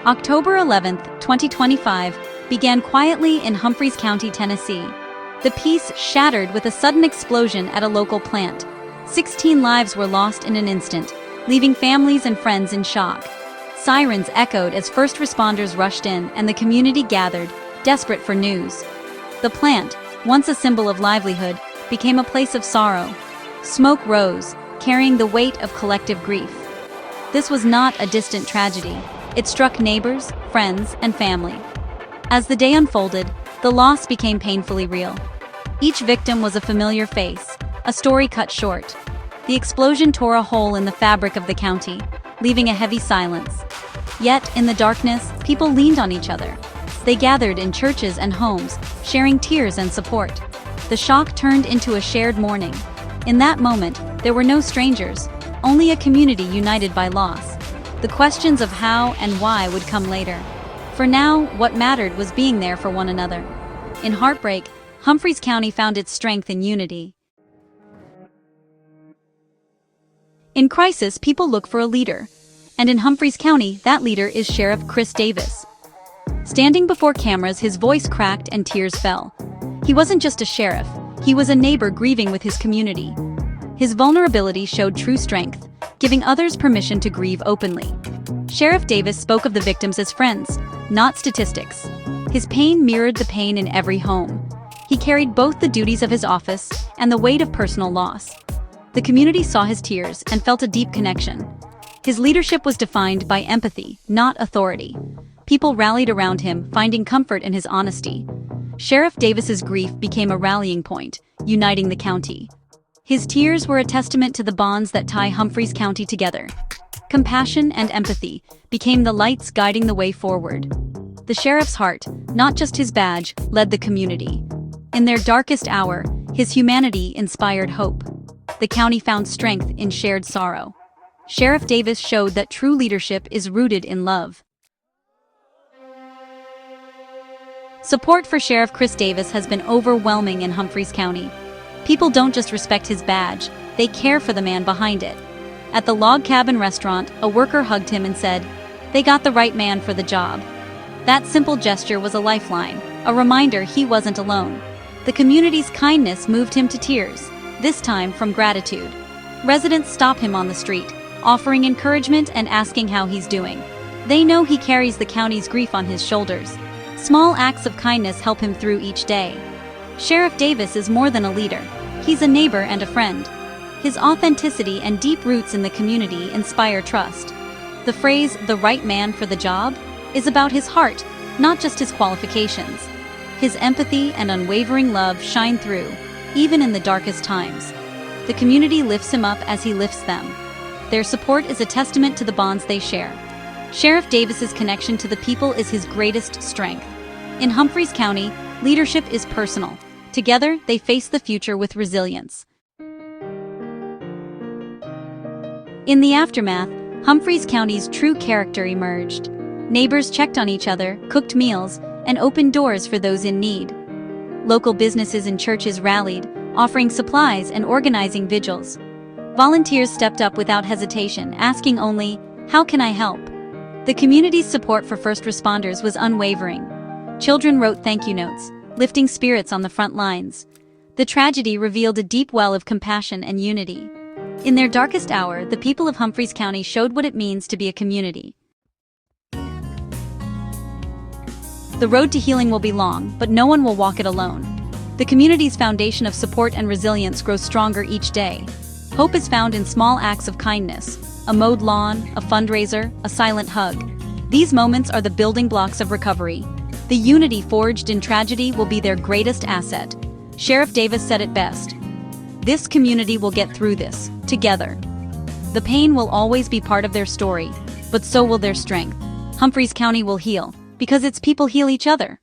October 11, 2025, began quietly in Humphreys County, Tennessee. The peace shattered with a sudden explosion at a local plant. 16 lives were lost in an instant, leaving families and friends in shock. Sirens echoed as first responders rushed in and the community gathered, desperate for news. The plant, once a symbol of livelihood, became a place of sorrow. Smoke rose, carrying the weight of collective grief. This was not a distant tragedy. It struck neighbors, friends, and family. As the day unfolded, the loss became painfully real. Each victim was a familiar face, a story cut short. The explosion tore a hole in the fabric of the county, leaving a heavy silence. Yet, in the darkness, people leaned on each other. They gathered in churches and homes, sharing tears and support. The shock turned into a shared mourning. In that moment, there were no strangers, only a community united by loss. The questions of how and why would come later. For now, what mattered was being there for one another. In heartbreak, Humphreys County found its strength in unity. In crisis, people look for a leader. And in Humphreys County, that leader is Sheriff Chris Davis. Standing before cameras, his voice cracked and tears fell. He wasn't just a sheriff, he was a neighbor grieving with his community. His vulnerability showed true strength, giving others permission to grieve openly. Sheriff Davis spoke of the victims as friends, not statistics. His pain mirrored the pain in every home. He carried both the duties of his office and the weight of personal loss. The community saw his tears and felt a deep connection. His leadership was defined by empathy, not authority. People rallied around him, finding comfort in his honesty. Sheriff Davis's grief became a rallying point, uniting the county. His tears were a testament to the bonds that tie Humphreys County together. Compassion and empathy became the lights guiding the way forward. The sheriff's heart, not just his badge, led the community. In their darkest hour, his humanity inspired hope. The county found strength in shared sorrow. Sheriff Davis showed that true leadership is rooted in love. Support for Sheriff Chris Davis has been overwhelming in Humphreys County. People don't just respect his badge, they care for the man behind it. At the Log Cabin restaurant, a worker hugged him and said, "They got the right man for the job." That simple gesture was a lifeline, a reminder he wasn't alone. The community's kindness moved him to tears, this time from gratitude. Residents stop him on the street, offering encouragement and asking how he's doing. They know he carries the county's grief on his shoulders. Small acts of kindness help him through each day. Sheriff Davis is more than a leader. He's a neighbor and a friend. His authenticity and deep roots in the community inspire trust. The phrase, "the right man for the job," is about his heart, not just his qualifications. His empathy and unwavering love shine through, even in the darkest times. The community lifts him up as he lifts them. Their support is a testament to the bonds they share. Sheriff Davis's connection to the people is his greatest strength. In Humphreys County, leadership is personal. Together, they face the future with resilience. In the aftermath, Humphreys County's true character emerged. Neighbors checked on each other, cooked meals, and opened doors for those in need. Local businesses and churches rallied, offering supplies and organizing vigils. Volunteers stepped up without hesitation, asking only, "How can I help?" The community's support for first responders was unwavering. Children wrote thank you notes, lifting spirits on the front lines. The tragedy revealed a deep well of compassion and unity. In their darkest hour, the people of Humphreys County showed what it means to be a community. The road to healing will be long, but no one will walk it alone. The community's foundation of support and resilience grows stronger each day. Hope is found in small acts of kindness, a mowed lawn, a fundraiser, a silent hug. These moments are the building blocks of recovery. The unity forged in tragedy will be their greatest asset. Sheriff Davis said it best. "This community will get through this, together." The pain will always be part of their story, but so will their strength. Humphreys County will heal, because its people heal each other.